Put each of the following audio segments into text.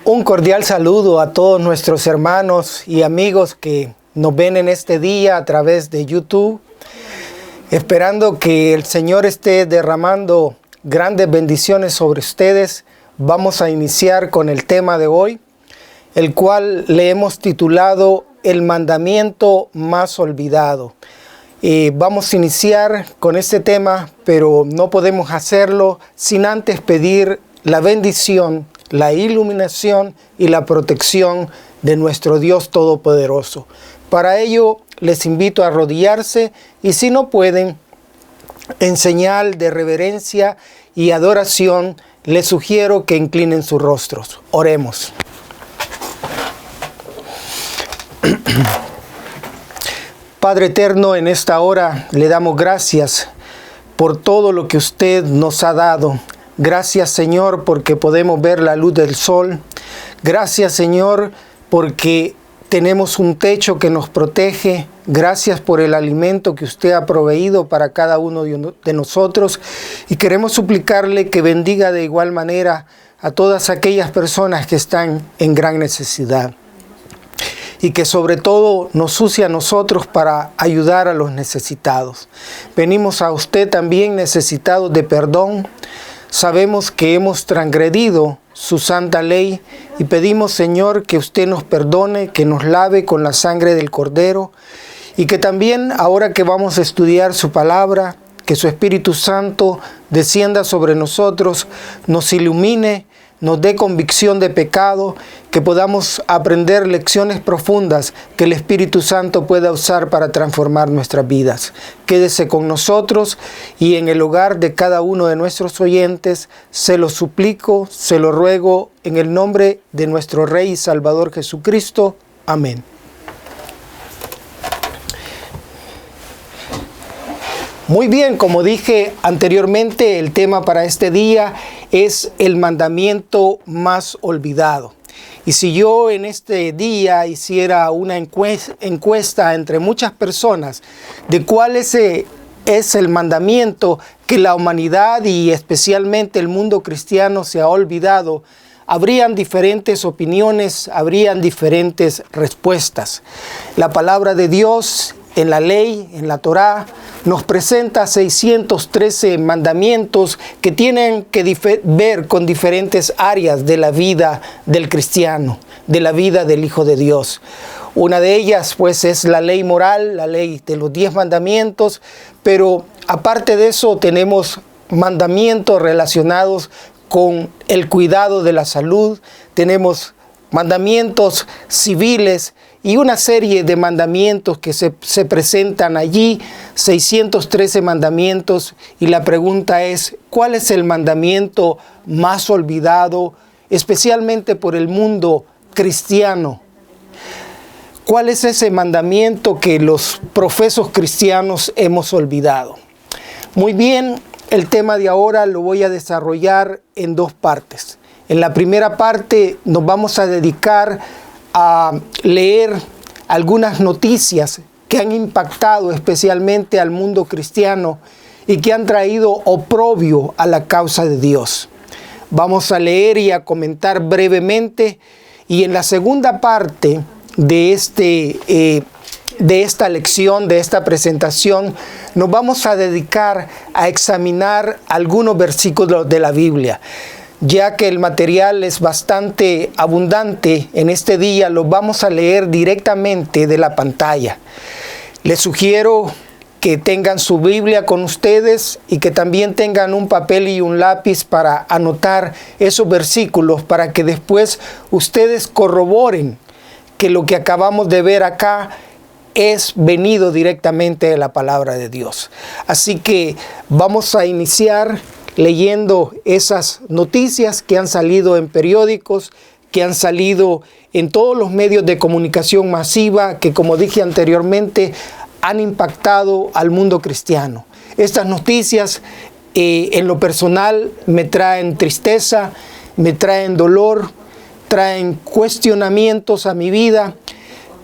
Un cordial saludo a todos nuestros hermanos y amigos que nos ven en este día a través de YouTube, esperando que el Señor esté derramando grandes bendiciones sobre ustedes. Vamos a iniciar con el tema de hoy, el cual le hemos titulado El mandamiento más olvidado. Vamos a iniciar con este tema, pero no podemos hacerlo sin antes pedir la bendición, la iluminación y la protección de nuestro Dios Todopoderoso. Para ello les invito a arrodillarse y si no pueden, en señal de reverencia y adoración, les sugiero que inclinen sus rostros. Oremos. Padre eterno, en esta hora le damos gracias por todo lo que usted nos ha dado. Gracias, Señor, porque podemos ver la luz del sol. Gracias, Señor, porque tenemos un techo que nos protege. Gracias por el alimento que usted ha proveído para cada uno de nosotros. Y queremos suplicarle que bendiga de igual manera a todas aquellas personas que están en gran necesidad. Y que sobre todo nos use a nosotros para ayudar a los necesitados. Venimos a usted también necesitados de perdón. Sabemos que hemos transgredido su santa ley y pedimos, Señor, que usted nos perdone, que nos lave con la sangre del Cordero y que también, ahora que vamos a estudiar su palabra, que su Espíritu Santo descienda sobre nosotros, nos ilumine, nos dé convicción de pecado, que podamos aprender lecciones profundas que el Espíritu Santo pueda usar para transformar nuestras vidas. Quédese con nosotros y en el hogar de cada uno de nuestros oyentes, se lo suplico, se lo ruego, en el nombre de nuestro Rey y Salvador Jesucristo. Amén. Muy bien, como dije anteriormente, el tema para este día es el mandamiento más olvidado. Y si yo en este día hiciera una encuesta entre muchas personas de cuál es el mandamiento que la humanidad y especialmente el mundo cristiano se ha olvidado, habrían diferentes opiniones, habrían diferentes respuestas. La palabra de Dios en la ley, en la Torá, nos presenta 613 mandamientos que tienen que ver con diferentes áreas de la vida del cristiano, de la vida del Hijo de Dios. Una de ellas, pues, es la ley moral, la ley de los 10 mandamientos, pero aparte de eso tenemos mandamientos relacionados con el cuidado de la salud, tenemos mandamientos civiles y una serie de mandamientos que se presentan allí, 613 mandamientos, y la pregunta es, ¿cuál es el mandamiento más olvidado, especialmente por el mundo cristiano? ¿Cuál es ese mandamiento que los profesos cristianos hemos olvidado? Muy bien, el tema de ahora lo voy a desarrollar en dos partes. En la primera parte nos vamos a dedicar a leer algunas noticias que han impactado especialmente al mundo cristiano y que han traído oprobio a la causa de Dios. Vamos a leer y a comentar brevemente, y en la segunda parte de esta lección, de esta presentación, nos vamos a dedicar a examinar algunos versículos de la Biblia. Ya que el material es bastante abundante, en este día lo vamos a leer directamente de la pantalla. Les sugiero que tengan su Biblia con ustedes y que también tengan un papel y un lápiz para anotar esos versículos, para que después ustedes corroboren que lo que acabamos de ver acá es venido directamente de la palabra de Dios. Así que vamos a iniciar leyendo esas noticias que han salido en periódicos, que han salido en todos los medios de comunicación masiva, que, como dije anteriormente, han impactado al mundo cristiano. Estas noticias, en lo personal, me traen tristeza, me traen dolor, traen cuestionamientos a mi vida,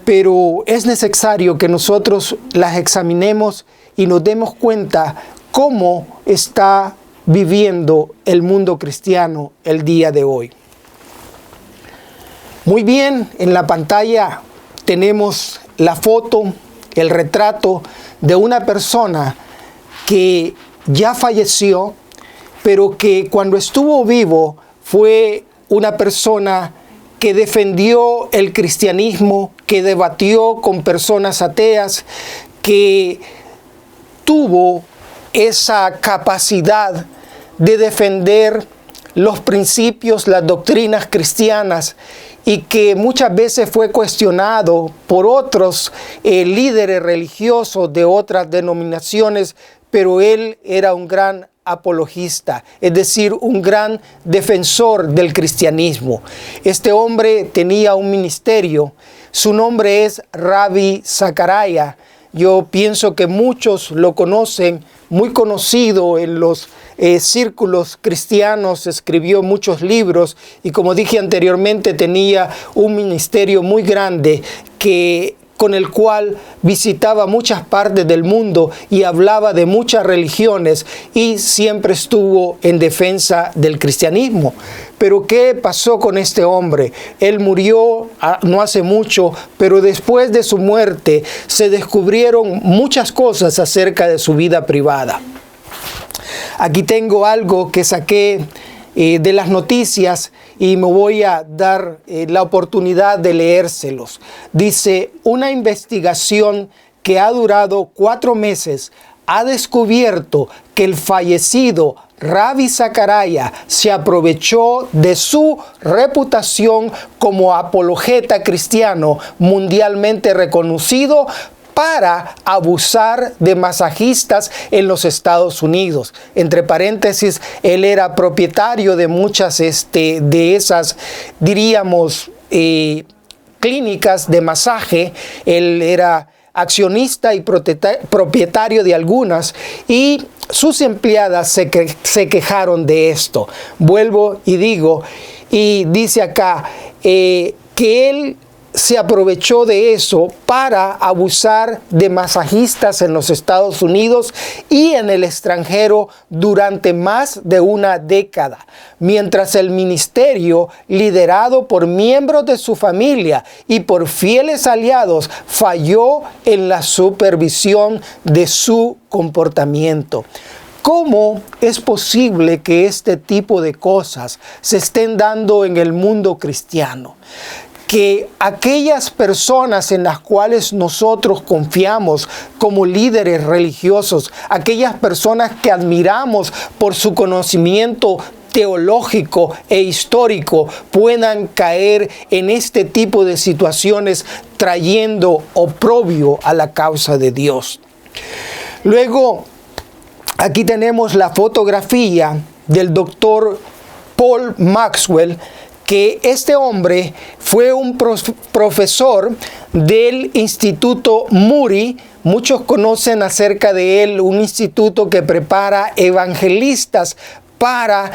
pero es necesario que nosotros las examinemos y nos demos cuenta cómo está viviendo el mundo cristiano el día de hoy. Muy bien, en la pantalla tenemos la foto, el retrato de una persona que ya falleció, pero que cuando estuvo vivo fue una persona que defendió el cristianismo, que debatió con personas ateas, que tuvo esa capacidad de defender los principios, las doctrinas cristianas, y que muchas veces fue cuestionado por otros líderes religiosos de otras denominaciones, pero él era un gran apologista, es decir, un gran defensor del cristianismo. Este hombre tenía un ministerio, su nombre es Ravi Zachariah. Yo pienso que muchos lo conocen, muy conocido en los círculos cristianos, escribió muchos libros y, como dije anteriormente, tenía un ministerio muy grande con el cual visitaba muchas partes del mundo y hablaba de muchas religiones y siempre estuvo en defensa del cristianismo. Pero ¿qué pasó con este hombre? Él murió no hace mucho, pero después de su muerte se descubrieron muchas cosas acerca de su vida privada. Aquí tengo algo que saqué de las noticias y me voy a dar la oportunidad de leérselos. Dice: una investigación que ha durado 4 meses ha descubierto que el fallecido Ravi Zachariah se aprovechó de su reputación como apologeta cristiano mundialmente reconocido para abusar de masajistas en los Estados Unidos. Entre paréntesis, él era propietario de muchas de esas, diríamos, clínicas de masaje. Él era accionista y propietario de algunas, y sus empleadas se quejaron de esto. Vuelvo y digo, y dice acá que él se aprovechó de eso para abusar de masajistas en los Estados Unidos y en el extranjero durante más de una década, mientras el ministerio, liderado por miembros de su familia y por fieles aliados, falló en la supervisión de su comportamiento. ¿Cómo es posible que este tipo de cosas se estén dando en el mundo cristiano? Que aquellas personas en las cuales nosotros confiamos como líderes religiosos, aquellas personas que admiramos por su conocimiento teológico e histórico, puedan caer en este tipo de situaciones trayendo oprobio a la causa de Dios. Luego, aquí tenemos la fotografía del doctor Paul Maxwell, que este hombre fue un profesor del Instituto Moody. Muchos conocen acerca de él, un instituto que prepara evangelistas para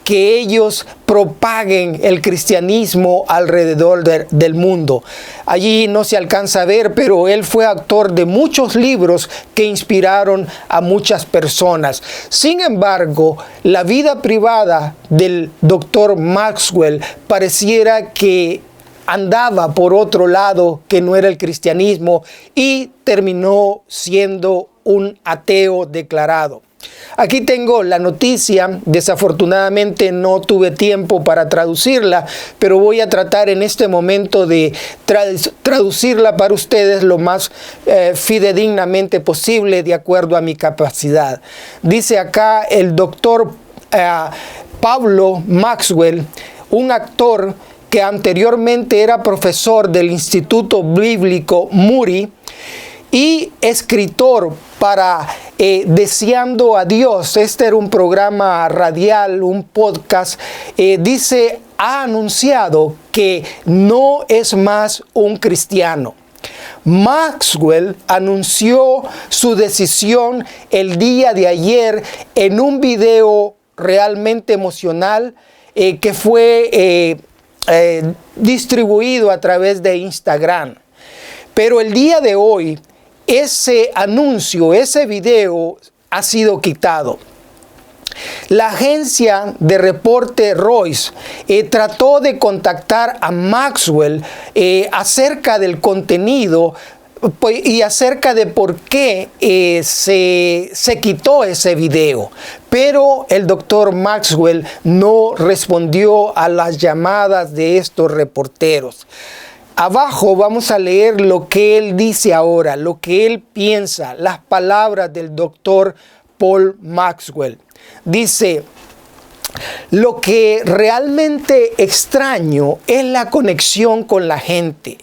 que ellos propaguen el cristianismo alrededor del mundo. Allí no se alcanza a ver, pero él fue autor de muchos libros que inspiraron a muchas personas. Sin embargo, la vida privada del doctor Maxwell pareciera que andaba por otro lado que no era el cristianismo y terminó siendo un ateo declarado. Aquí tengo la noticia, desafortunadamente no tuve tiempo para traducirla, pero voy a tratar en este momento de traducirla para ustedes lo más fidedignamente posible de acuerdo a mi capacidad. Dice acá el doctor Pablo Maxwell, un actor que anteriormente era profesor del Instituto Bíblico Moody y escritor para Deseando a Dios. Este era un programa radial, un podcast. Ha anunciado que no es más un cristiano. Maxwell anunció su decisión el día de ayer en un video realmente emocional que fue distribuido a través de Instagram. Pero el día de hoy, ese anuncio, ese video ha sido quitado. La agencia de reporte Reuters trató de contactar a Maxwell acerca del contenido y acerca de por qué se quitó ese video. Pero el doctor Maxwell no respondió a las llamadas de estos reporteros. Abajo vamos a leer lo que él dice ahora, lo que él piensa, las palabras del doctor Paul Maxwell. Dice: lo que realmente extraño es la conexión con la gente.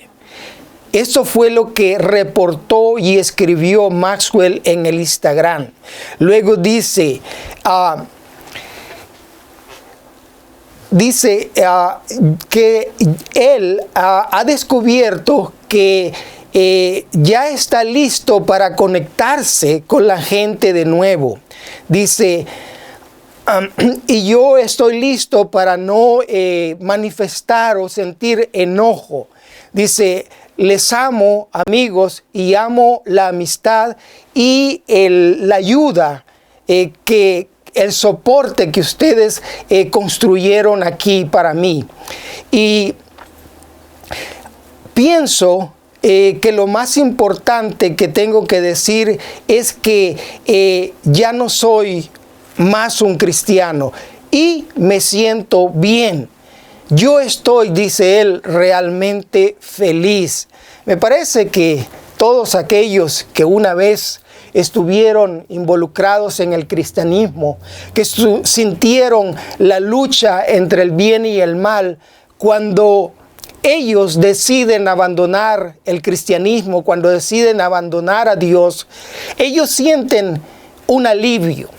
Eso fue lo que reportó y escribió Maxwell en el Instagram. Luego dice, que él ha descubierto que ya está listo para conectarse con la gente de nuevo. Dice, y yo estoy listo para no manifestar o sentir enojo. Dice, les amo, amigos, y amo la amistad y la ayuda, el soporte que ustedes construyeron aquí para mí. Y pienso que lo más importante que tengo que decir es que ya no soy más un cristiano y me siento bien. Yo estoy, dice él, realmente feliz. Me parece que todos aquellos que una vez estuvieron involucrados en el cristianismo, que sintieron la lucha entre el bien y el mal, cuando ellos deciden abandonar el cristianismo, cuando deciden abandonar a Dios, ellos sienten un alivio.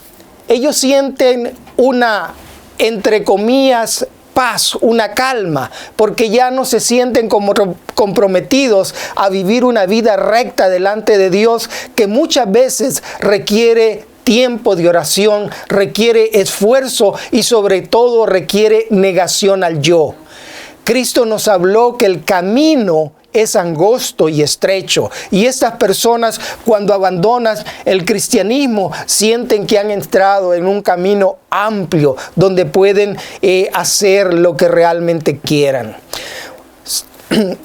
Ellos sienten una, entre comillas, paz, una calma, porque ya no se sienten como comprometidos a vivir una vida recta delante de Dios, que muchas veces requiere tiempo de oración, requiere esfuerzo y sobre todo requiere negación al yo. Cristo nos habló que el camino es angosto y estrecho, y estas personas, cuando abandonan el cristianismo, sienten que han entrado en un camino amplio donde pueden hacer lo que realmente quieran.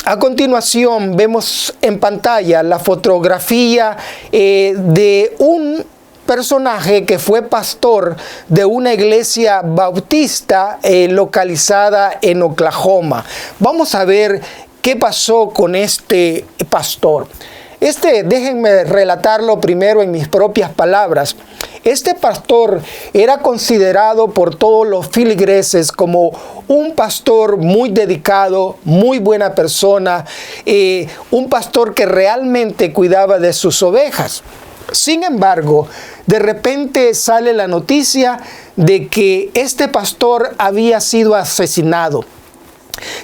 A continuación vemos en pantalla la fotografía de un personaje que fue pastor de una iglesia bautista localizada en Oklahoma. Vamos a ver qué pasó con este pastor. Déjenme relatarlo primero en mis propias palabras. Este pastor era considerado por todos los feligreses como un pastor muy dedicado, muy buena persona, un pastor que realmente cuidaba de sus ovejas. Sin embargo, de repente sale la noticia de que este pastor había sido asesinado,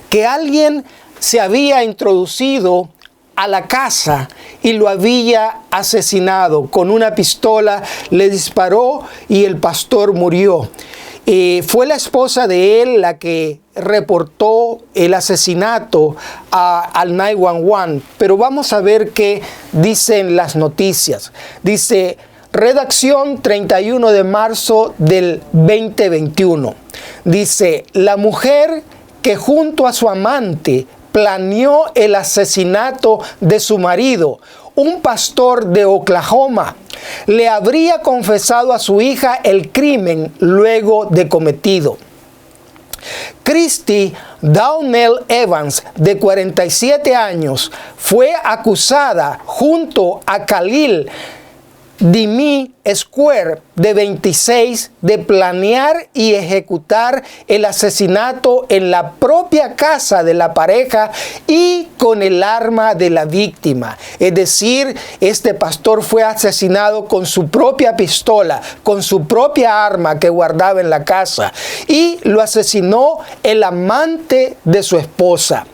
que alguien se había introducido a la casa y lo había asesinado con una pistola, le disparó y el pastor murió. Fue la esposa de él la que reportó el asesinato al 911, pero vamos a ver qué dicen las noticias. Dice, redacción 31 de marzo del 2021. Dice, la mujer que junto a su amante planeó el asesinato de su marido, un pastor de Oklahoma, le habría confesado a su hija el crimen luego de cometido. Christy Downell Evans, de 47 años, fue acusada junto a Khalil Dimi Square, de 26, de planear y ejecutar el asesinato en la propia casa de la pareja y con el arma de la víctima. Es decir, este pastor fue asesinado con su propia pistola, con su propia arma que guardaba en la casa, y lo asesinó el amante de su esposa.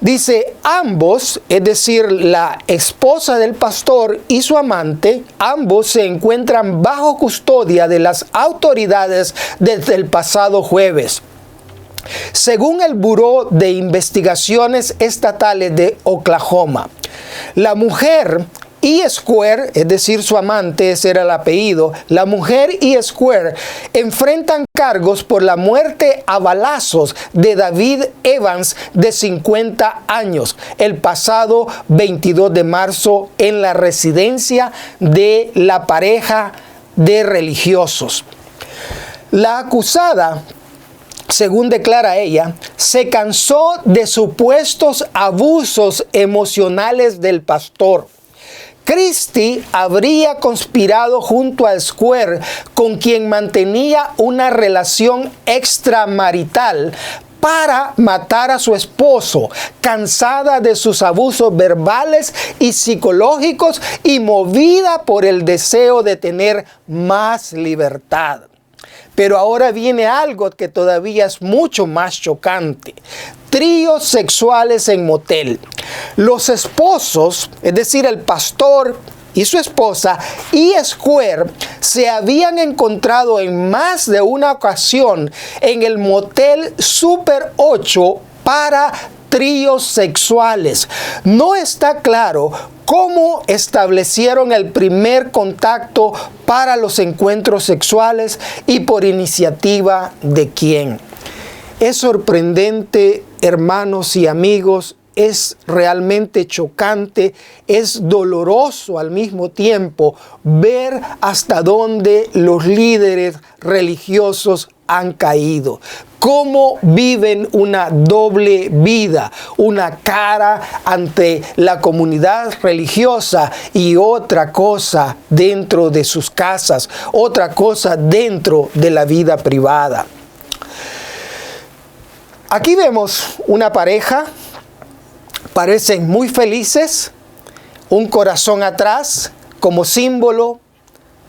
Dice, ambos, es decir, la esposa del pastor y su amante, ambos se encuentran bajo custodia de las autoridades desde el pasado jueves. Según el Buró de Investigaciones Estatales de Oklahoma, la mujer y Square, es decir, su amante, ese era el apellido, la mujer y Square enfrentan cargos por la muerte a balazos de David Evans, de 50 años, el pasado 22 de marzo en la residencia de la pareja de religiosos. La acusada, según declara ella, se cansó de supuestos abusos emocionales del pastor. Christie habría conspirado junto a Square, con quien mantenía una relación extramarital, para matar a su esposo, cansada de sus abusos verbales y psicológicos y movida por el deseo de tener más libertad. Pero ahora viene algo que todavía es mucho más chocante. Tríos sexuales en motel. Los esposos, es decir, el pastor y su esposa y Square, se habían encontrado en más de una ocasión en el motel Super 8 para tríos sexuales. No está claro cómo establecieron el primer contacto para los encuentros sexuales y por iniciativa de quién. Es sorprendente, hermanos y amigos, es realmente chocante, es doloroso al mismo tiempo ver hasta dónde los líderes religiosos han caído. Cómo viven una doble vida, una cara ante la comunidad religiosa y otra cosa dentro de sus casas, otra cosa dentro de la vida privada. Aquí vemos una pareja. Parecen muy felices, un corazón atrás como símbolo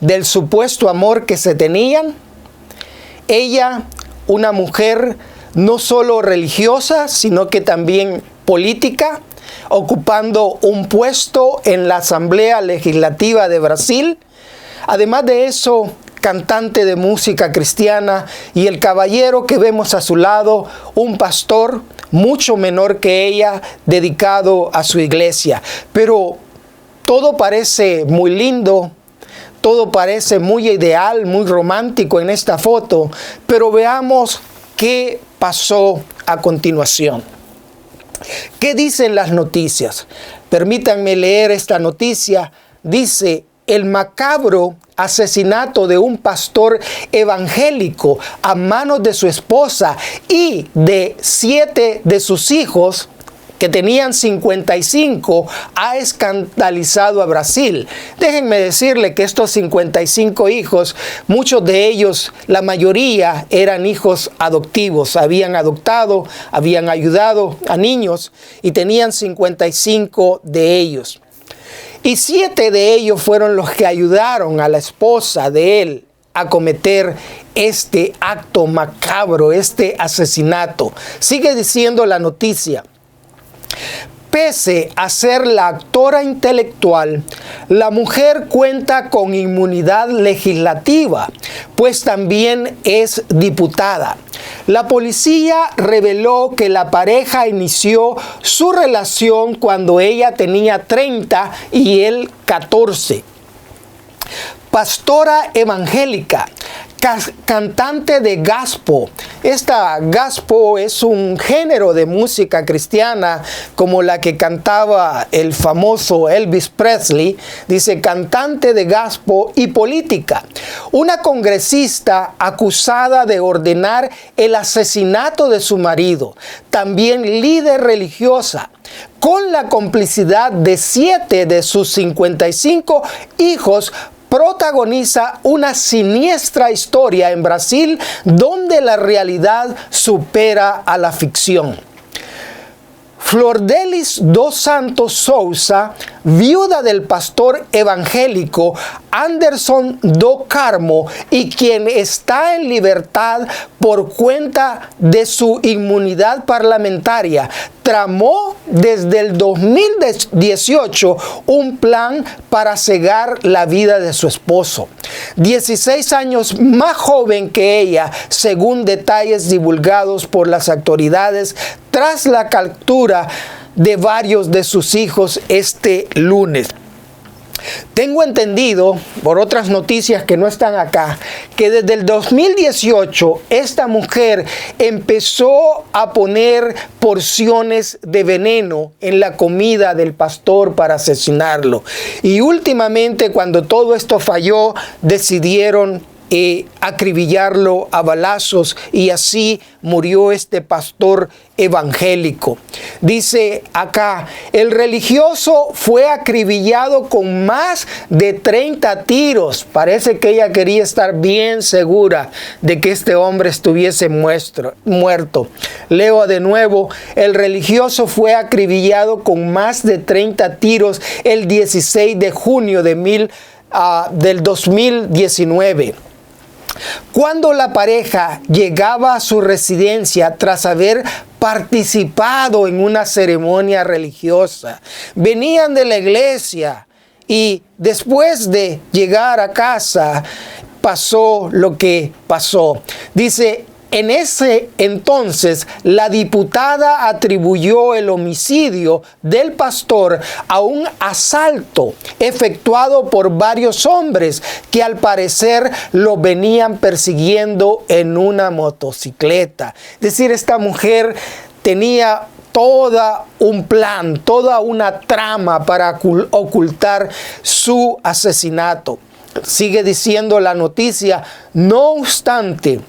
del supuesto amor que se tenían. Ella, una mujer no solo religiosa, sino que también política, ocupando un puesto en la Asamblea Legislativa de Brasil. Además de eso, cantante de música cristiana, y el caballero que vemos a su lado, un pastor mucho menor que ella, dedicado a su iglesia. Pero todo parece muy lindo, todo parece muy ideal, muy romántico en esta foto, pero veamos qué pasó a continuación. ¿Qué dicen las noticias? Permítanme leer esta noticia. Dice: el macabro asesinato de un pastor evangélico a manos de su esposa y de 7 de sus hijos, que tenían 55, ha escandalizado a Brasil. Déjenme decirle que estos 55 hijos, muchos de ellos, la mayoría, eran hijos adoptivos. Habían adoptado, habían ayudado a niños y tenían 55 de ellos. Y 7 de ellos fueron los que ayudaron a la esposa de él a cometer este acto macabro, este asesinato. Sigue diciendo la noticia: pese a ser la actora intelectual, la mujer cuenta con inmunidad legislativa, pues también es diputada. La policía reveló que la pareja inició su relación cuando ella tenía 30 y él 14. Pastora evangélica, cantante de gospel. Esta gospel es un género de música cristiana como la que cantaba el famoso Elvis Presley. Dice: cantante de gospel y política. Una congresista acusada de ordenar el asesinato de su marido. También líder religiosa, con la complicidad de 7 de sus 55 hijos, protagoniza una siniestra historia en Brasil donde la realidad supera a la ficción. Flordelis dos Santos Souza, viuda del pastor evangélico Anderson do Carmo y quien está en libertad por cuenta de su inmunidad parlamentaria, tramó desde el 2018 un plan para cegar la vida de su esposo, 16 años más joven que ella, según detalles divulgados por las autoridades tras la captura de varios de sus hijos este lunes. Tengo entendido, por otras noticias que no están acá, que desde el 2018 esta mujer empezó a poner porciones de veneno en la comida del pastor para asesinarlo. Y últimamente, cuando todo esto falló, decidieron acribillarlo a balazos, y así murió este pastor evangélico. Dice acá, el religioso fue acribillado con más de 30 tiros. Parece que ella quería estar bien segura de que este hombre estuviese muerto. Leo de nuevo, el religioso fue acribillado con más de 30 tiros el 16 de junio del 2019. Cuando la pareja llegaba a su residencia tras haber participado en una ceremonia religiosa, venían de la iglesia y después de llegar a casa pasó lo que pasó. Dice, en ese entonces la diputada atribuyó el homicidio del pastor a un asalto efectuado por varios hombres que al parecer lo venían persiguiendo en una motocicleta. Es decir, esta mujer tenía todo un plan, toda una trama para ocultar su asesinato. Sigue diciendo la noticia, no obstante,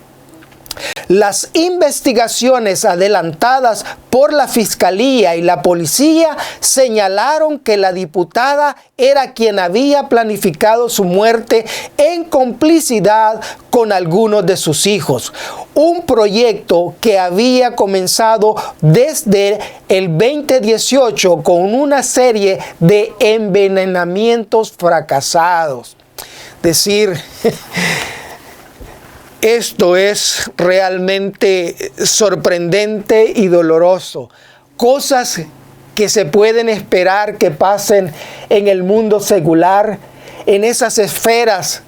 las investigaciones adelantadas por la Fiscalía y la Policía señalaron que la diputada era quien había planificado su muerte en complicidad con algunos de sus hijos. Un proyecto que había comenzado desde el 2018 con una serie de envenenamientos fracasados. Decir... Esto es realmente sorprendente y doloroso. Cosas que se pueden esperar que pasen en el mundo secular, en esas esferas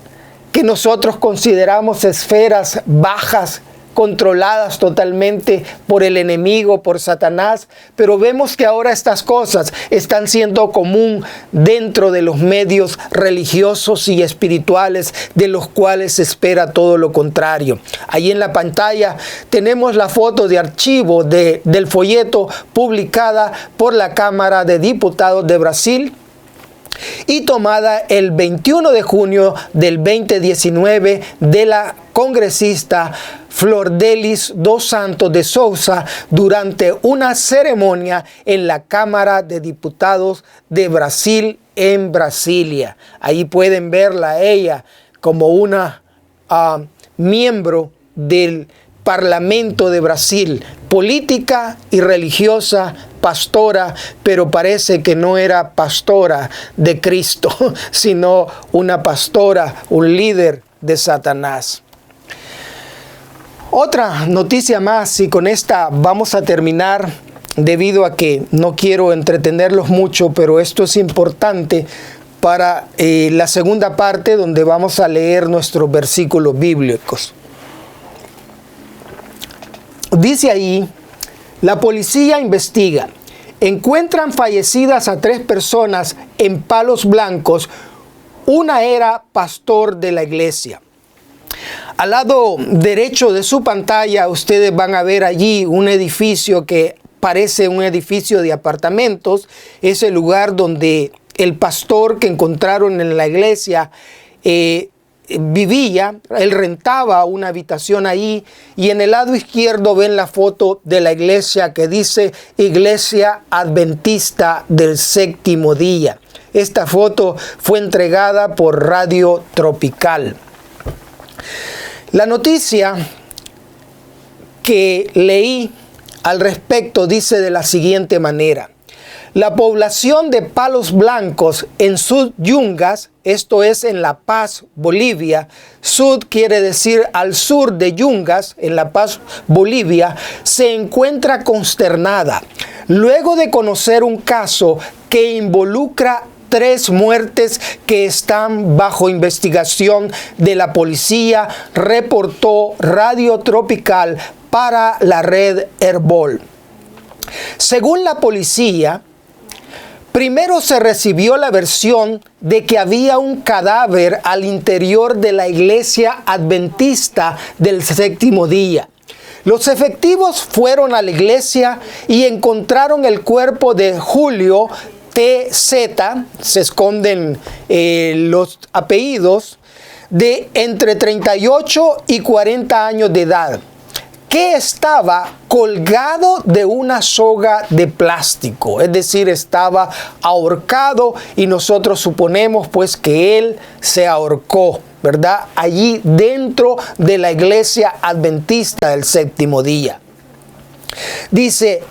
que nosotros consideramos esferas bajas, controladas totalmente por el enemigo, por Satanás, pero vemos que ahora estas cosas están siendo común dentro de los medios religiosos y espirituales, de los cuales se espera todo lo contrario. Ahí en la pantalla tenemos la foto de archivo del folleto publicada por la Cámara de Diputados de Brasil y tomada el 21 de junio del 2019 de la congresista Flordelis dos Santos de Souza durante una ceremonia en la Cámara de Diputados de Brasil en Brasilia. Ahí pueden verla a ella como una miembro del Parlamento de Brasil, política y religiosa, pastora, pero parece que no era pastora de Cristo, sino una pastora, un líder de Satanás. Otra noticia más, y con esta vamos a terminar, debido a que no quiero entretenerlos mucho, pero esto es importante para la segunda parte, donde vamos a leer nuestros versículos bíblicos. Dice ahí, la policía investiga. Encuentran fallecidas a 3 personas en palos blancos. Una era pastor de la iglesia. Al lado derecho de su pantalla ustedes van a ver allí un edificio que parece un edificio de apartamentos. Es el lugar donde el pastor que encontraron en la iglesia vivía. Él rentaba una habitación ahí, y en el lado izquierdo ven la foto de la iglesia que dice Iglesia Adventista del Séptimo Día. Esta foto fue entregada por Radio Tropical. La noticia que leí al respecto dice de la siguiente manera: la población de Palos Blancos en Sud Yungas, esto es en La Paz, Bolivia, Sud quiere decir al sur de Yungas, en La Paz, Bolivia, se encuentra consternada luego de conocer un caso que involucra 3 muertes que están bajo investigación de la policía, reportó Radio Tropical para la red Herbol. Según la policía, Primero se recibió la versión de que había un cadáver al interior de la iglesia adventista del séptimo día. Los efectivos fueron a la iglesia y encontraron el cuerpo de Julio T.Z., se esconden los apellidos, de entre 38 y 40 años de edad, que estaba colgado de una soga de plástico, es decir, estaba ahorcado, y nosotros suponemos pues que él se ahorcó, ¿verdad? Allí dentro de la iglesia adventista del séptimo día. Dice: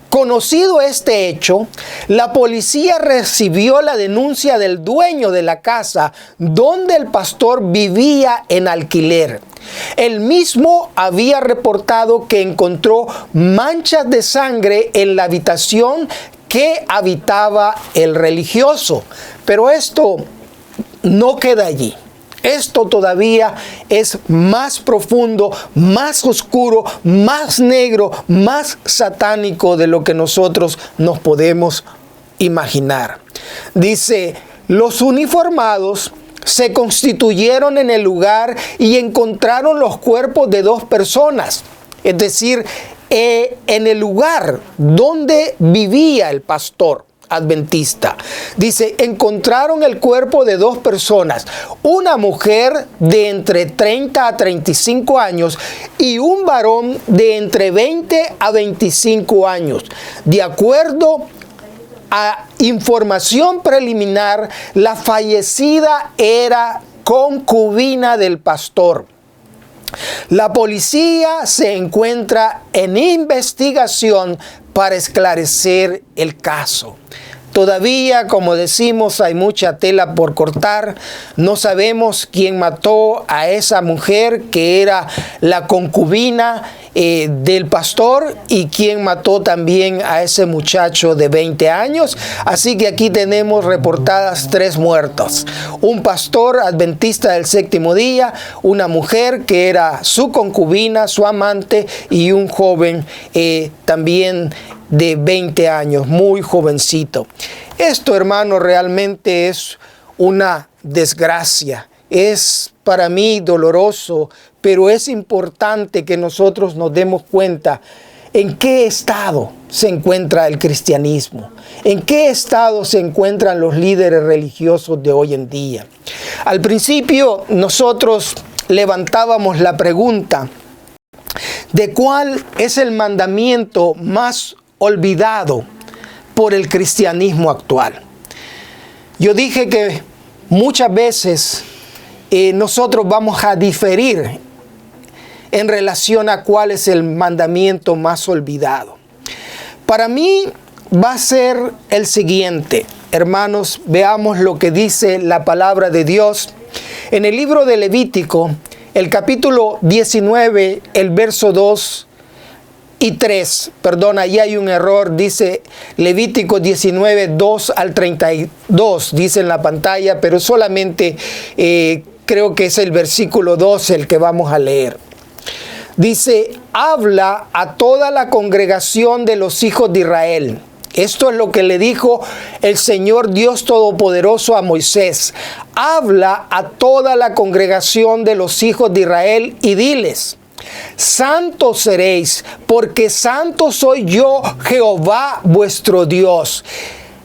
conocido este hecho, la policía recibió la denuncia del dueño de la casa donde el pastor vivía en alquiler. Él mismo había reportado que encontró manchas de sangre en la habitación que habitaba el religioso. Pero esto no queda allí. Esto todavía es más profundo, más oscuro, más negro, más satánico de lo que nosotros nos podemos imaginar. Dice: los uniformados se constituyeron en el lugar y encontraron los cuerpos de 2 personas. Es decir, en el lugar donde vivía el pastor adventista. Dice: encontraron el cuerpo de 2 personas, una mujer de entre 30 a 35 años y un varón de entre 20 a 25 años. De acuerdo a información preliminar, la fallecida era concubina del pastor. La policía se encuentra en investigación para esclarecer el caso. Todavía, como decimos, hay mucha tela por cortar. No sabemos quién mató a esa mujer que era la concubina del pastor y quién mató también a ese muchacho de 20 años. Así que aquí tenemos reportadas 3 muertos. Un pastor adventista del séptimo día, una mujer que era su concubina, su amante, y un joven también de 20 años, muy jovencito. Esto, hermano, realmente es una desgracia. Es para mí doloroso, pero es importante que nosotros nos demos cuenta en qué estado se encuentra el cristianismo, en qué estado se encuentran los líderes religiosos de hoy en día. Al principio nosotros levantábamos la pregunta de cuál es el mandamiento más olvidado por el cristianismo actual. Yo dije que muchas veces nosotros vamos a diferir en relación a cuál es el mandamiento más olvidado. Para mí va a ser el siguiente. Hermanos, veamos lo que dice la palabra de Dios en el libro de Levítico, el capítulo 19, el verso 2 y 3. Perdón, ahí hay un error. Dice Levítico 19, 2 al 32, dice en la pantalla, pero solamente creo que es el versículo 2 el que vamos a leer. Dice: habla a toda la congregación de los hijos de Israel. Esto es lo que le dijo el Señor Dios Todopoderoso a Moisés. Habla a toda la congregación de los hijos de Israel y diles: santos seréis, porque santo soy yo, Jehová vuestro Dios.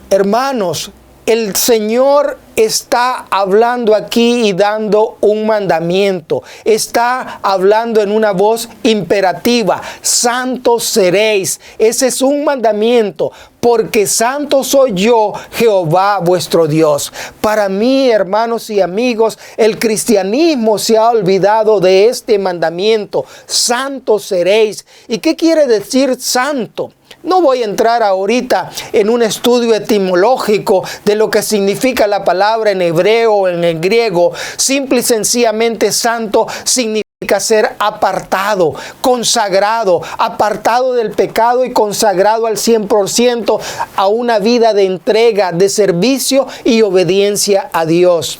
Hermanos, el Señor está hablando aquí y dando un mandamiento. Está hablando en una voz imperativa. Santos seréis. Ese es un mandamiento. Porque santo soy yo, Jehová vuestro Dios. Para mí, hermanos y amigos, el cristianismo se ha olvidado de este mandamiento. Santos seréis. ¿Y qué quiere decir santo? No voy a entrar ahorita en un estudio etimológico de lo que significa la palabra en hebreo o en el griego. Simple y sencillamente santo significa ser apartado, consagrado, apartado del pecado y consagrado al 100% a una vida de entrega, de servicio y obediencia a Dios.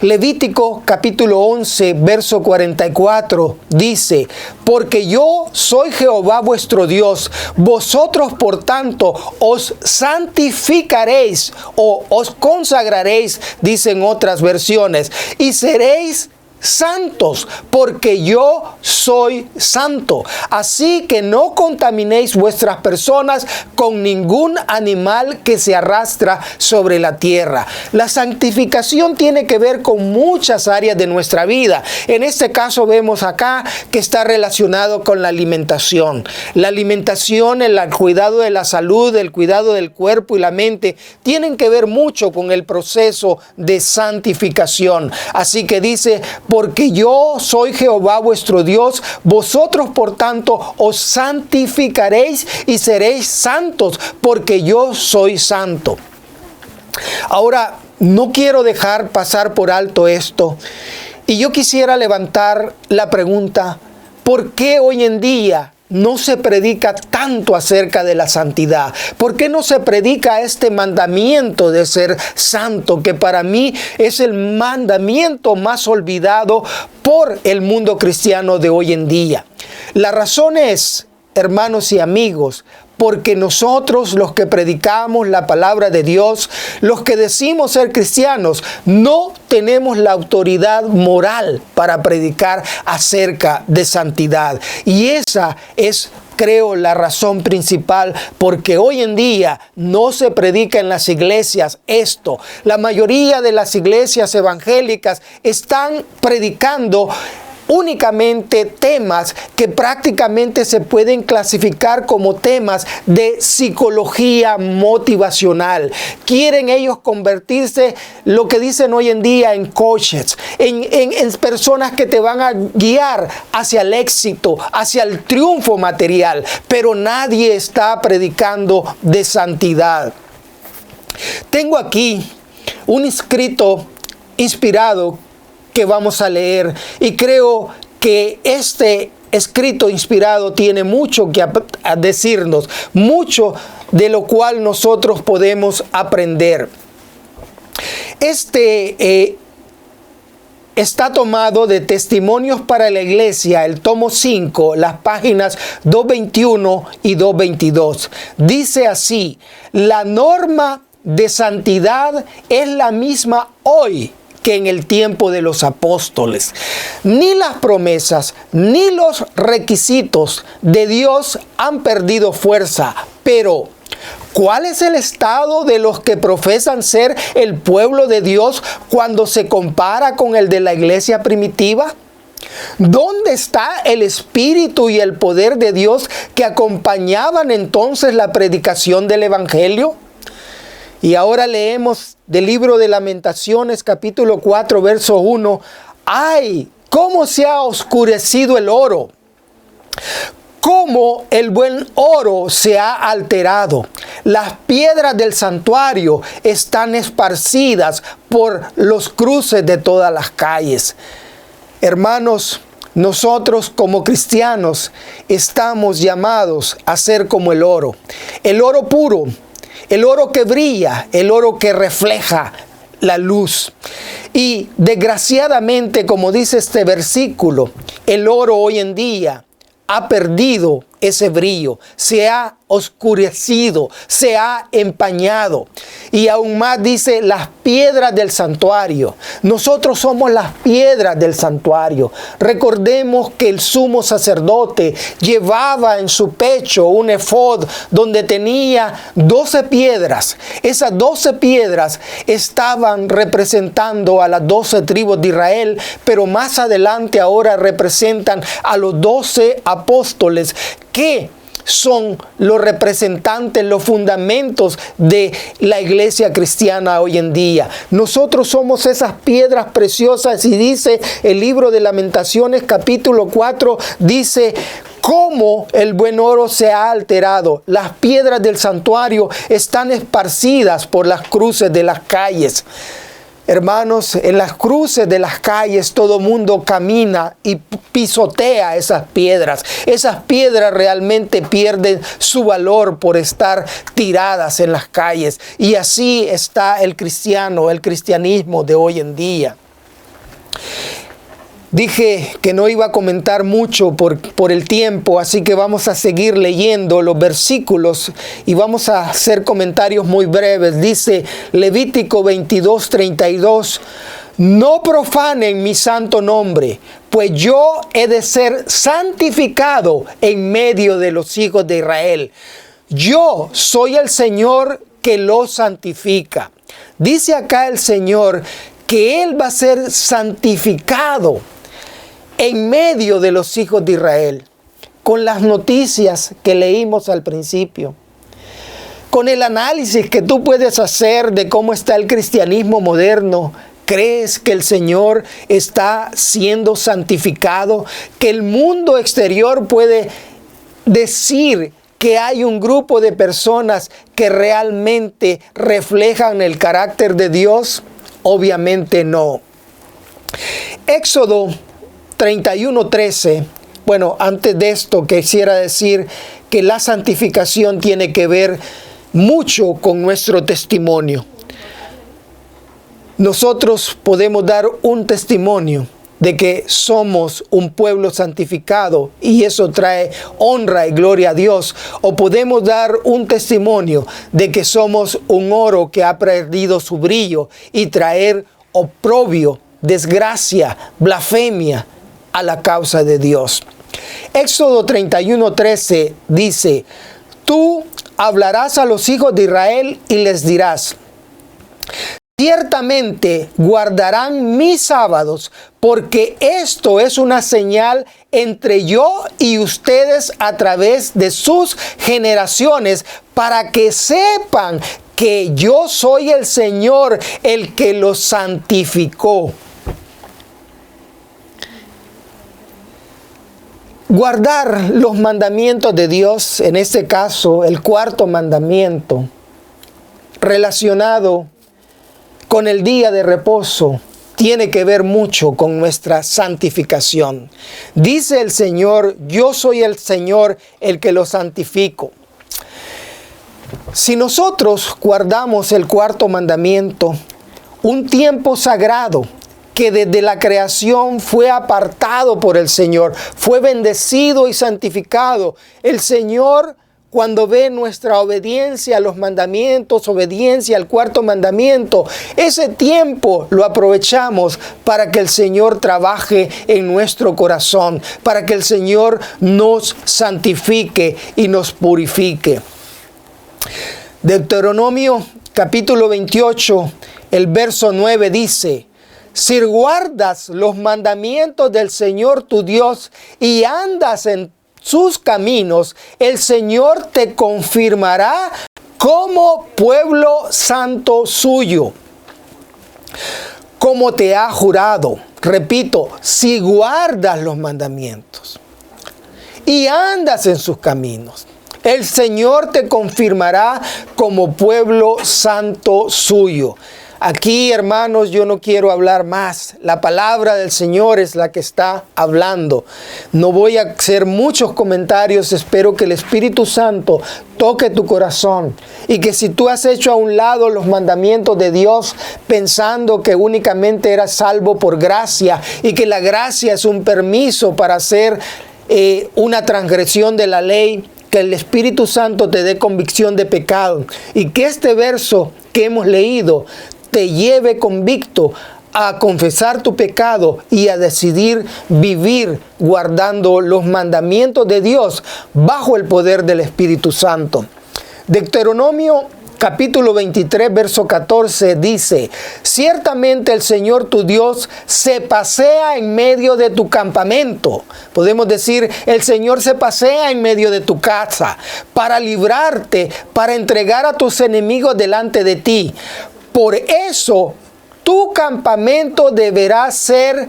Levítico capítulo 11, verso 44 dice: porque yo soy Jehová vuestro Dios, vosotros por tanto os santificaréis o os consagraréis, dicen otras versiones, y seréis santos, porque yo soy santo. Así que no contaminéis vuestras personas con ningún animal que se arrastra sobre la tierra. La santificación tiene que ver con muchas áreas de nuestra vida. En este caso vemos acá que está relacionado con la alimentación. La alimentación, el cuidado de la salud, el cuidado del cuerpo y la mente tienen que ver mucho con el proceso de santificación. Así que dice: porque yo soy Jehová vuestro Dios, vosotros por tanto os santificaréis y seréis santos, porque yo soy santo. Ahora, no quiero dejar pasar por alto esto, y yo quisiera levantar la pregunta: ¿por qué hoy en día no se predica tanto acerca de la santidad? ¿Por qué no se predica este mandamiento de ser santo, que para mí es el mandamiento más olvidado por el mundo cristiano de hoy en día? La razón es, hermanos y amigos, porque nosotros, los que predicamos la palabra de Dios, los que decimos ser cristianos, no tenemos la autoridad moral para predicar acerca de santidad. Y esa es, creo, la razón principal porque hoy en día no se predica en las iglesias esto. La mayoría de las iglesias evangélicas están predicando únicamente temas que prácticamente se pueden clasificar como temas de psicología motivacional. Quieren ellos convertirse, lo que dicen hoy en día, en coaches, en personas que te van a guiar hacia el éxito, hacia el triunfo material, pero nadie está predicando de santidad. Tengo aquí un escrito inspirado que vamos a leer, y creo que este escrito inspirado tiene mucho que decirnos, mucho de lo cual nosotros podemos aprender. Está tomado de Testimonios para la Iglesia, el tomo 5, las páginas 221 y 222. Dice así: la norma de santidad es la misma hoy que en el tiempo de los apóstoles. Ni las promesas ni los requisitos de Dios han perdido fuerza, pero ¿cuál es el estado de los que profesan ser el pueblo de Dios cuando se compara con el de la iglesia primitiva? ¿Dónde está el espíritu y el poder de Dios que acompañaban entonces la predicación del evangelio? Y ahora leemos del libro de Lamentaciones, capítulo 4, verso 1. ¡Ay! ¿Cómo se ha oscurecido el oro! ¿Cómo el buen oro se ha alterado! Las piedras del santuario están esparcidas por los cruces de todas las calles. Hermanos, nosotros como cristianos estamos llamados a ser como el oro puro, el oro que brilla, el oro que refleja la luz. Y desgraciadamente, como dice este versículo, el oro hoy en día ha perdido ese brillo, se ha oscurecido, se ha empañado. Y aún más dice las piedras del santuario. Nosotros somos las piedras del santuario. Recordemos que el sumo sacerdote llevaba en su pecho un efod donde tenía 12 piedras. Esas 12 piedras estaban representando a las 12 tribus de Israel, pero más adelante ahora representan a los 12 apóstoles, que son los representantes, los fundamentos de la iglesia cristiana hoy en día. Nosotros somos esas piedras preciosas, y dice el libro de Lamentaciones capítulo 4, dice: cómo el buen oro se ha alterado. Las piedras del santuario están esparcidas por las cruces de las calles. Hermanos, en las cruces de las calles todo mundo camina y pisotea esas piedras. Esas piedras realmente pierden su valor por estar tiradas en las calles. Y así está el cristianismo de hoy en día. Dije que no iba a comentar mucho por el tiempo, así que vamos a seguir leyendo los versículos y vamos a hacer comentarios muy breves. Dice Levítico 22:32, no profanen mi santo nombre, pues yo he de ser santificado en medio de los hijos de Israel. Yo soy el Señor que los santifica. Dice acá el Señor que Él va a ser santificado en medio de los hijos de Israel, con las noticias que leímos al principio, con el análisis que tú puedes hacer de cómo está el cristianismo moderno. ¿Crees que el Señor está siendo santificado? ¿Que el mundo exterior puede decir que hay un grupo de personas que realmente reflejan el carácter de Dios? Obviamente no. Éxodo 31:13. Bueno, antes de esto quisiera decir que la santificación tiene que ver mucho con nuestro testimonio. Nosotros podemos dar un testimonio de que somos un pueblo santificado y eso trae honra y gloria a Dios. O podemos dar un testimonio de que somos un oro que ha perdido su brillo y traer oprobio, desgracia, blasfemia a la causa de Dios. Éxodo 31:13 dice, tú hablarás a los hijos de Israel y les dirás, ciertamente guardarán mis sábados, porque esto es una señal entre yo y ustedes a través de sus generaciones, para que sepan que yo soy el Señor, el que los santificó. Guardar los mandamientos de Dios, en este caso el cuarto mandamiento, relacionado con el día de reposo, tiene que ver mucho con nuestra santificación. Dice el Señor, yo soy el Señor el que los santifico. Si nosotros guardamos el cuarto mandamiento, un tiempo sagrado, que desde la creación fue apartado por el Señor, fue bendecido y santificado. El Señor, cuando ve nuestra obediencia a los mandamientos, obediencia al cuarto mandamiento, ese tiempo lo aprovechamos para que el Señor trabaje en nuestro corazón, para que el Señor nos santifique y nos purifique. Deuteronomio capítulo 28, el verso 9 dice, si guardas los mandamientos del Señor tu Dios y andas en sus caminos, el Señor te confirmará como pueblo santo suyo, como te ha jurado. Repito, si guardas los mandamientos y andas en sus caminos, el Señor te confirmará como pueblo santo suyo. Aquí, hermanos, yo no quiero hablar más. La palabra del Señor es la que está hablando. No voy a hacer muchos comentarios. Espero que el Espíritu Santo toque tu corazón. Y que si tú has hecho a un lado los mandamientos de Dios pensando que únicamente eras salvo por gracia y que la gracia es un permiso para hacer una transgresión de la ley, que el Espíritu Santo te dé convicción de pecado. Y que este verso que hemos leído te lleve convicto a confesar tu pecado y a decidir vivir guardando los mandamientos de Dios bajo el poder del Espíritu Santo. Deuteronomio capítulo 23, verso 14 dice, ciertamente el Señor tu Dios se pasea en medio de tu campamento. Podemos decir, el Señor se pasea en medio de tu casa para librarte, para entregar a tus enemigos delante de ti. Por eso, tu campamento deberá ser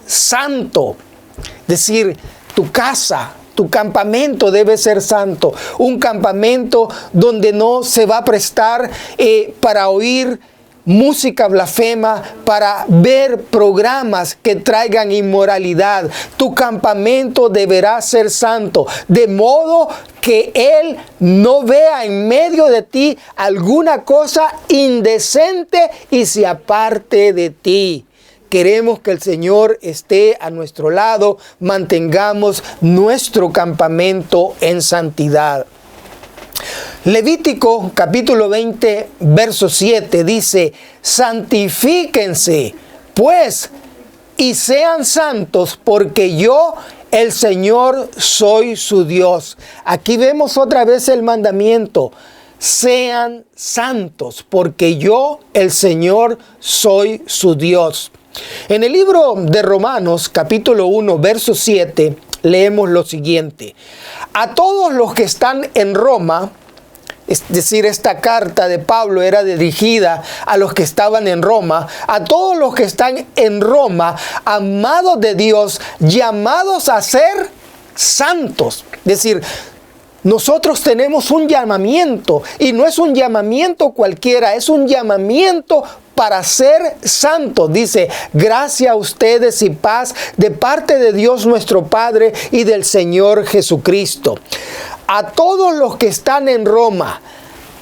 santo. Es decir, tu casa, tu campamento debe ser santo. Un campamento donde no se va a prestar para oír música blasfema, para ver programas que traigan inmoralidad. Tu campamento deberá ser santo, de modo que Él no vea en medio de ti alguna cosa indecente y se aparte de ti. queremos que el Señor esté a nuestro lado, mantengamos nuestro campamento en santidad. Levítico capítulo 20, verso 7 dice: santifíquense, pues, y sean santos, porque yo, el Señor, soy su Dios. Aquí vemos otra vez el mandamiento: sean santos, porque yo, el Señor, soy su Dios. En el libro de Romanos, capítulo 1, verso 7, leemos lo siguiente: a todos los que están en Roma, es decir, esta carta de Pablo era dirigida a los que estaban en Roma, a todos los que están en Roma, amados de Dios, llamados a ser santos. Es decir, nosotros tenemos un llamamiento, y no es un llamamiento cualquiera, es un llamamiento para ser santos. Dice: gracia a ustedes y paz de parte de Dios nuestro Padre y del Señor Jesucristo. A todos los que están en Roma,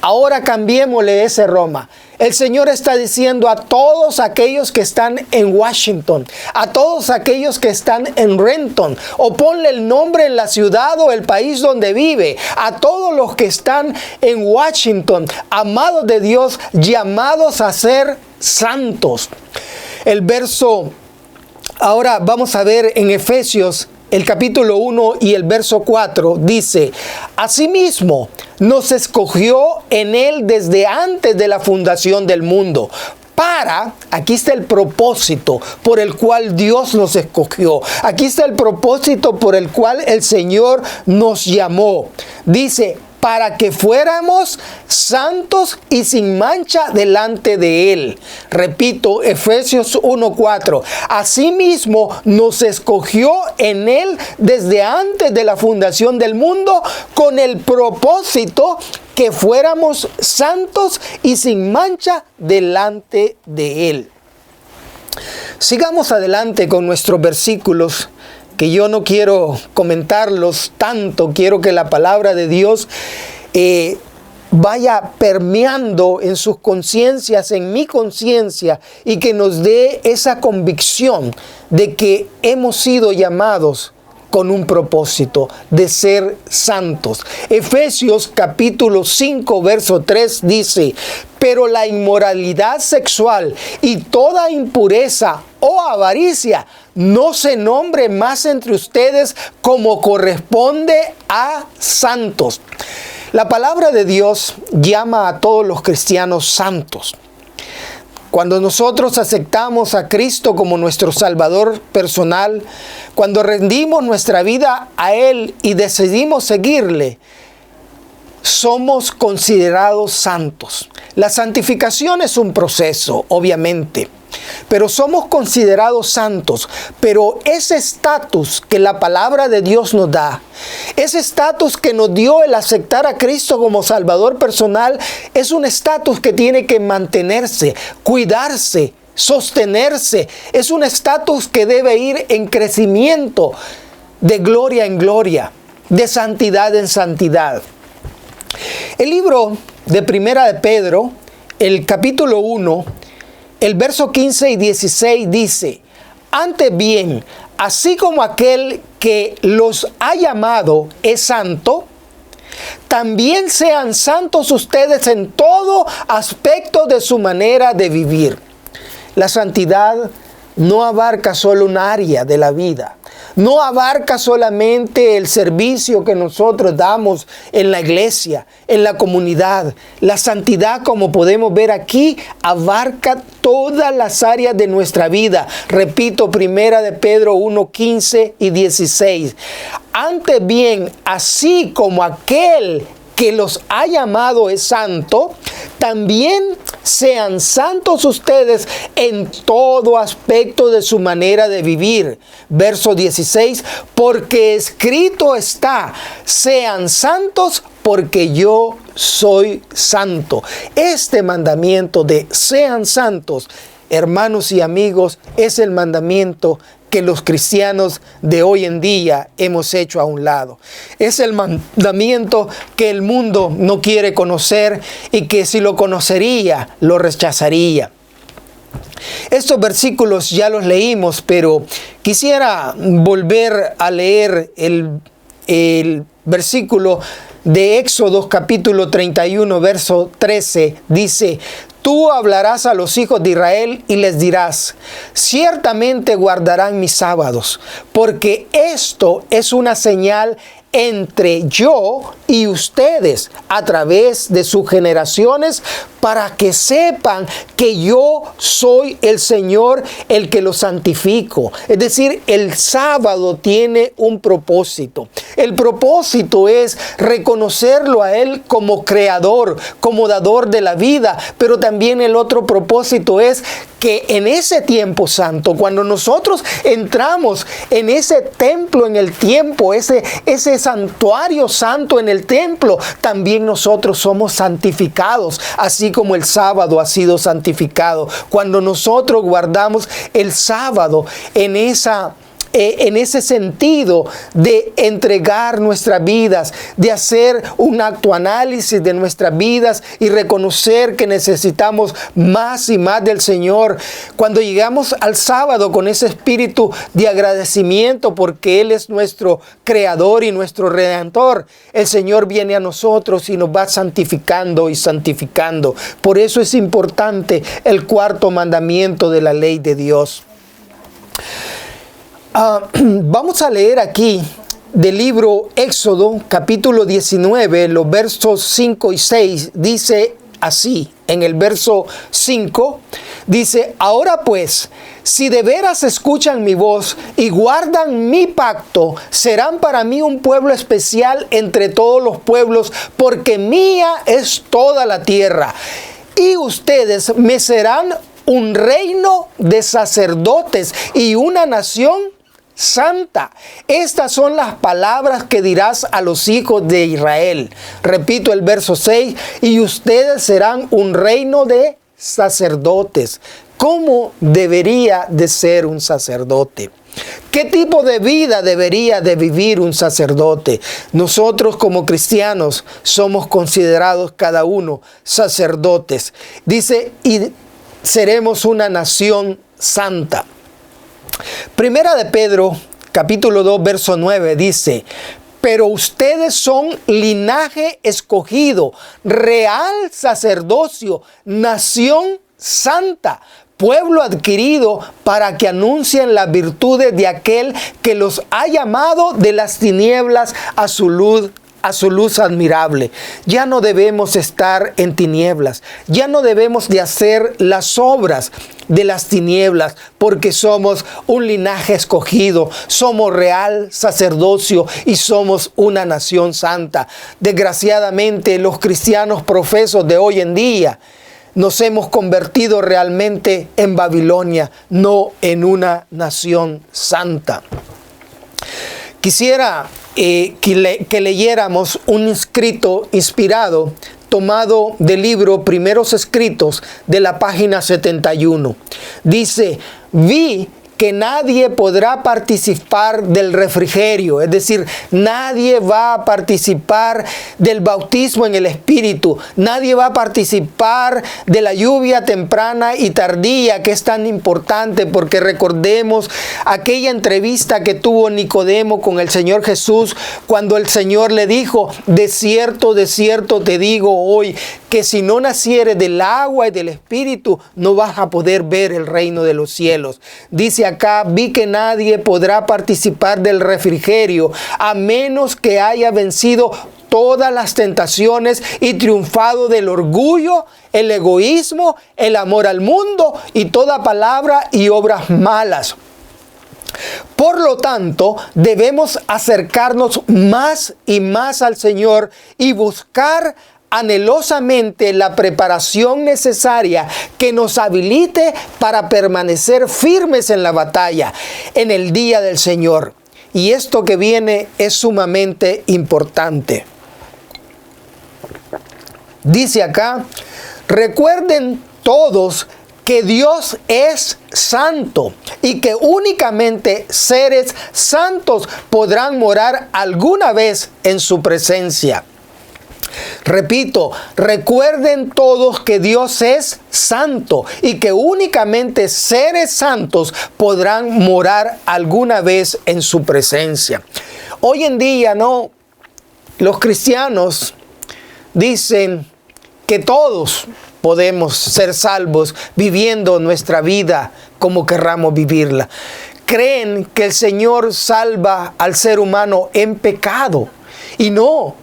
ahora cambiémosle ese Roma. El Señor está diciendo a todos aquellos que están en Washington, a todos aquellos que están en Renton, o ponle el nombre en la ciudad o el país donde vive, a todos los que están en Washington, amados de Dios, llamados a ser santos. El verso, ahora vamos a ver en Efesios, el capítulo 1 y el verso 4 dice: asimismo nos escogió en él desde antes de la fundación del mundo, para, aquí está el propósito por el cual Dios nos escogió. Aquí está el propósito por el cual el Señor nos llamó. Dice: para que fuéramos santos y sin mancha delante de Él. Repito, Efesios 1:4. Asimismo nos escogió en Él desde antes de la fundación del mundo, con el propósito que fuéramos santos y sin mancha delante de Él. Sigamos adelante con nuestros versículos, que yo no quiero comentarlos tanto. Quiero que la palabra de Dios vaya permeando en sus conciencias, en mi conciencia, y que nos dé esa convicción de que hemos sido llamados con un propósito de ser santos. Efesios capítulo 5, verso 3 dice: pero la inmoralidad sexual y toda impureza o avaricia no se nombre más entre ustedes, como corresponde a santos. La palabra de Dios llama a todos los cristianos santos. Cuando nosotros aceptamos a Cristo como nuestro Salvador personal, cuando rendimos nuestra vida a Él y decidimos seguirle, somos considerados santos. La santificación es un proceso, obviamente, pero somos considerados santos. Pero ese estatus que la palabra de Dios nos da, ese estatus que nos dio el aceptar a Cristo como Salvador personal, es un estatus que tiene que mantenerse, cuidarse, sostenerse. Es un estatus que debe ir en crecimiento, de gloria en gloria, de santidad en santidad. El libro de Primera de Pedro, el capítulo 1, el verso 15 y 16 dice: antes bien, así como aquel que los ha llamado es santo, también sean santos ustedes en todo aspecto de su manera de vivir. La santidad no abarca solo un área de la vida. No abarca solamente el servicio que nosotros damos en la iglesia, en la comunidad. La santidad, como podemos ver aquí, abarca todas las áreas de nuestra vida. Repito, Primera de Pedro 1, 15 y 16. Antes bien, así como aquel que los ha llamado es santo, también sean santos ustedes en todo aspecto de su manera de vivir. Verso 16, porque escrito está: sean santos porque yo soy santo. Este mandamiento de sean santos, hermanos y amigos, es el mandamiento que los cristianos de hoy en día hemos hecho a un lado. Es el mandamiento que el mundo no quiere conocer y que si lo conocería, lo rechazaría. Estos versículos ya los leímos, pero quisiera volver a leer el versículo de Éxodo capítulo 31, verso 13. Dice: tú hablarás a los hijos de Israel y les dirás: ciertamente guardarán mis sábados, porque esto es una señal entre yo y ustedes a través de sus generaciones, para que sepan que yo soy el Señor el que los santifico. Es decir, el sábado tiene un propósito. El propósito es reconocerlo a Él como creador, como dador de la vida, pero también el otro propósito es que en ese tiempo santo, cuando nosotros entramos en ese templo en el tiempo, ese santuario santo en el templo, también nosotros somos santificados, así como el sábado ha sido santificado. Cuando nosotros guardamos el sábado en ese sentido de entregar nuestras vidas, de hacer un autoanálisis de nuestras vidas y reconocer que necesitamos más y más del Señor. Cuando llegamos al sábado con ese espíritu de agradecimiento porque Él es nuestro creador y nuestro redentor, el Señor viene a nosotros y nos va santificando y santificando. Por eso es importante el cuarto mandamiento de la ley de Dios. Vamos a leer aquí del libro Éxodo, capítulo 19, los versos 5 y 6. Dice así, en el verso 5, dice: ahora pues, si de veras escuchan mi voz y guardan mi pacto, serán para mí un pueblo especial entre todos los pueblos, porque mía es toda la tierra. Y ustedes me serán un reino de sacerdotes y una nación santa. Estas son las palabras que dirás a los hijos de Israel. Repito el verso 6: y ustedes serán un reino de sacerdotes. ¿Cómo debería de ser un sacerdote? ¿Qué tipo de vida debería de vivir un sacerdote? Nosotros como cristianos somos considerados cada uno sacerdotes. Dice: y seremos una nación santa. Primera de Pedro, capítulo 2, verso 9, dice: pero ustedes son linaje escogido, real sacerdocio, nación santa, pueblo adquirido, para que anuncien las virtudes de aquel que los ha llamado de las tinieblas a su luz admirable. Ya no debemos estar en tinieblas, ya no debemos de hacer las obras de las tinieblas, porque somos un linaje escogido, somos real sacerdocio y somos una nación santa. Desgraciadamente, los cristianos profesos de hoy en día nos hemos convertido realmente en Babilonia, no en una nación santa. Quisiera que leyéramos un escrito inspirado tomado del libro Primeros Escritos de la página 71. Dice: vi que nadie podrá participar del refrigerio, es decir, nadie va a participar del bautismo en el Espíritu, nadie va a participar de la lluvia temprana y tardía, que es tan importante, porque recordemos aquella entrevista que tuvo Nicodemo con el Señor Jesús, cuando el Señor le dijo: de cierto te digo hoy, que si no nacieres del agua y del Espíritu, no vas a poder ver el reino de los cielos. Dice acá: vi que nadie podrá participar del refrigerio a menos que haya vencido todas las tentaciones y triunfado del orgullo, el egoísmo, el amor al mundo y toda palabra y obras malas. Por lo tanto, debemos acercarnos más y más al Señor y buscar anhelosamente la preparación necesaria que nos habilite para permanecer firmes en la batalla en el día del Señor. Y esto que viene es sumamente importante. Dice acá: recuerden todos que Dios es santo y que únicamente seres santos podrán morar alguna vez en su presencia. Repito, recuerden todos que Dios es santo y que únicamente seres santos podrán morar alguna vez en su presencia. Hoy en día, los cristianos dicen que todos podemos ser salvos viviendo nuestra vida como querramos vivirla. Creen que el Señor salva al ser humano en pecado. Y no,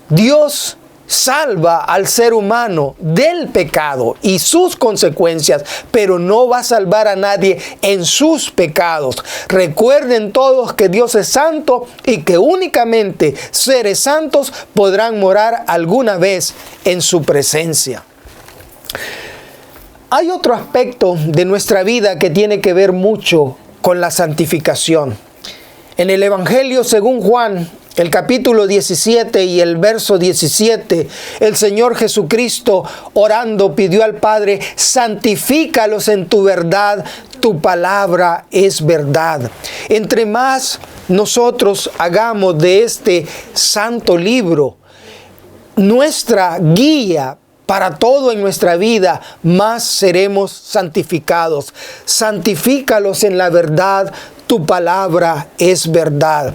Dios salva al ser humano del pecado y sus consecuencias, pero no va a salvar a nadie en sus pecados. Recuerden todos que Dios es santo y que únicamente seres santos podrán morar alguna vez en su presencia. Hay otro aspecto de nuestra vida que tiene que ver mucho con la santificación. En el Evangelio según Juan, el capítulo 17 y el verso 17, el Señor Jesucristo orando pidió al Padre: santifícalos en tu verdad, tu palabra es verdad. Entre más nosotros hagamos de este santo libro nuestra guía para todo en nuestra vida, más seremos santificados. Santifícalos en la verdad, tu palabra es verdad.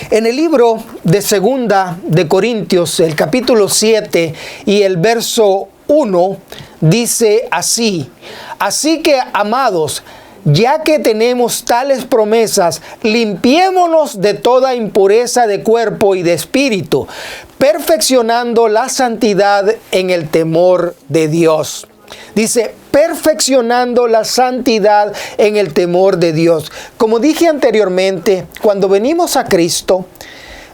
En el libro de Segunda de Corintios, el capítulo 7 y el verso 1, dice así: así que, amados, ya que tenemos tales promesas, limpiémonos de toda impureza de cuerpo y de espíritu, perfeccionando la santidad en el temor de Dios. Dice, perfeccionando la santidad en el temor de Dios. Como dije anteriormente, cuando venimos a Cristo,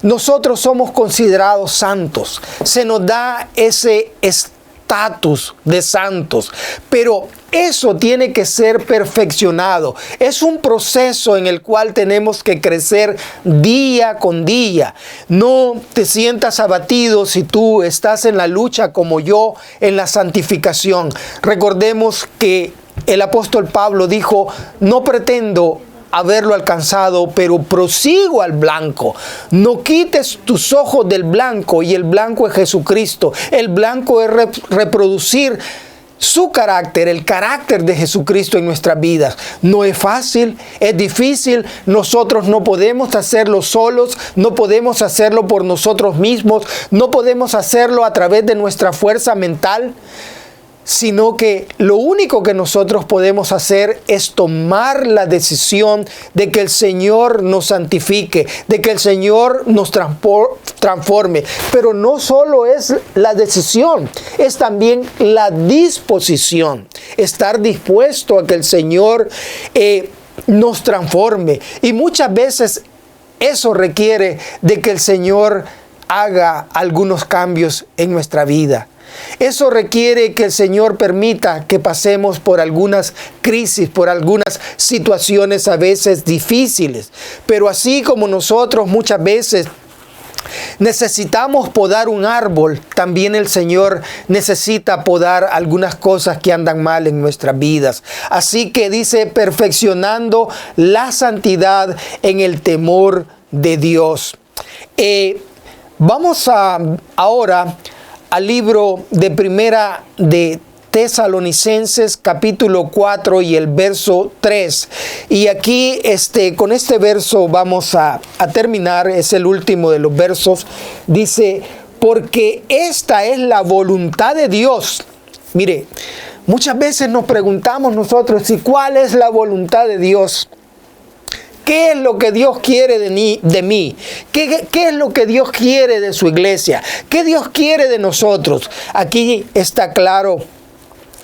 nosotros somos considerados santos. Se nos da ese estatus de santos, pero eso tiene que ser perfeccionado. Es un proceso en el cual tenemos que crecer día con día. No te sientas abatido si tú estás en la lucha como yo en la santificación. Recordemos que el apóstol Pablo dijo: no pretendo haberlo alcanzado, pero prosigo al blanco. No quites tus ojos del blanco, y el blanco es Jesucristo. El blanco es reproducir su carácter, el carácter de Jesucristo en nuestras vidas. No es fácil, es difícil. Nosotros no podemos hacerlo solos, no podemos hacerlo por nosotros mismos, no podemos hacerlo a través de nuestra fuerza mental, sino que lo único que nosotros podemos hacer es tomar la decisión de que el Señor nos santifique, de que el Señor nos transforme. Pero no solo es la decisión, es también la disposición. Estar dispuesto a que el Señor nos transforme. Y muchas veces eso requiere de que el Señor haga algunos cambios en nuestra vida. Eso requiere que el Señor permita que pasemos por algunas crisis, por algunas situaciones a veces difíciles. Pero así como nosotros muchas veces necesitamos podar un árbol, también el Señor necesita podar algunas cosas que andan mal en nuestras vidas. Así que dice, perfeccionando la santidad en el temor de Dios. Vamos ahora al libro de Primera de Tesalonicenses, capítulo 4 y el verso 3. Y aquí con este verso vamos a terminar, es el último de los versos. Dice, porque esta es la voluntad de Dios. Mire, muchas veces nos preguntamos nosotros, ¿y cuál es la voluntad de Dios? ¿Qué es lo que Dios quiere de mí? ¿Qué es lo que Dios quiere de su iglesia? ¿Qué Dios quiere de nosotros? Aquí está claro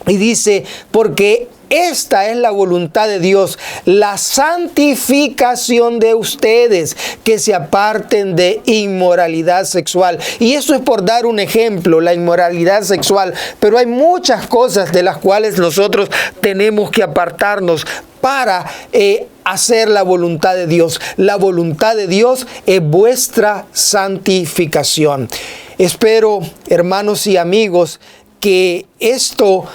y dice, porque esta es la voluntad de Dios, la santificación de ustedes, que se aparten de inmoralidad sexual. Y eso es por dar un ejemplo, la inmoralidad sexual. Pero hay muchas cosas de las cuales nosotros tenemos que apartarnos para hacer la voluntad de Dios. La voluntad de Dios es vuestra santificación. Espero, hermanos y amigos, que esto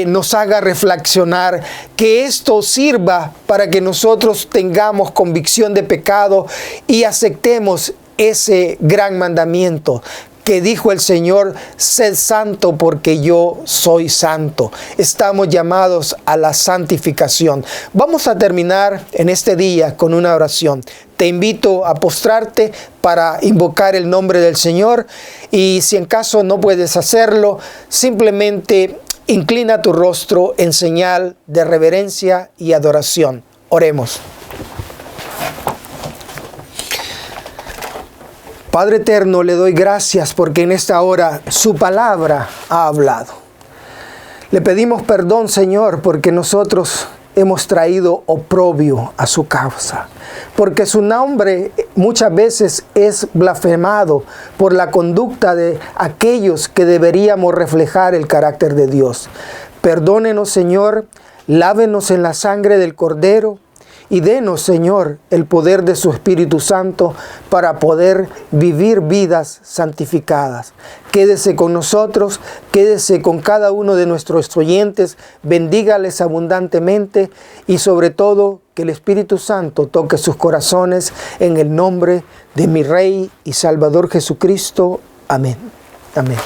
nos haga reflexionar, que esto sirva para que nosotros tengamos convicción de pecado y aceptemos ese gran mandamiento. que dijo el Señor: sed santo porque yo soy santo. Estamos llamados a la santificación. Vamos a terminar en este día con una oración. Te invito a postrarte para invocar el nombre del Señor, y si en caso no puedes hacerlo, simplemente inclina tu rostro en señal de reverencia y adoración. Oremos. Padre eterno, le doy gracias porque en esta hora su palabra ha hablado. Le pedimos perdón, Señor, porque nosotros hemos traído oprobio a su causa, porque su nombre muchas veces es blasfemado por la conducta de aquellos que deberíamos reflejar el carácter de Dios. Perdónenos, Señor, lávenos en la sangre del Cordero y denos, Señor, el poder de su Espíritu Santo para poder vivir vidas santificadas. Quédese con nosotros, quédese con cada uno de nuestros oyentes, bendígales abundantemente y sobre todo que el Espíritu Santo toque sus corazones en el nombre de mi Rey y Salvador Jesucristo. Amén. Amén.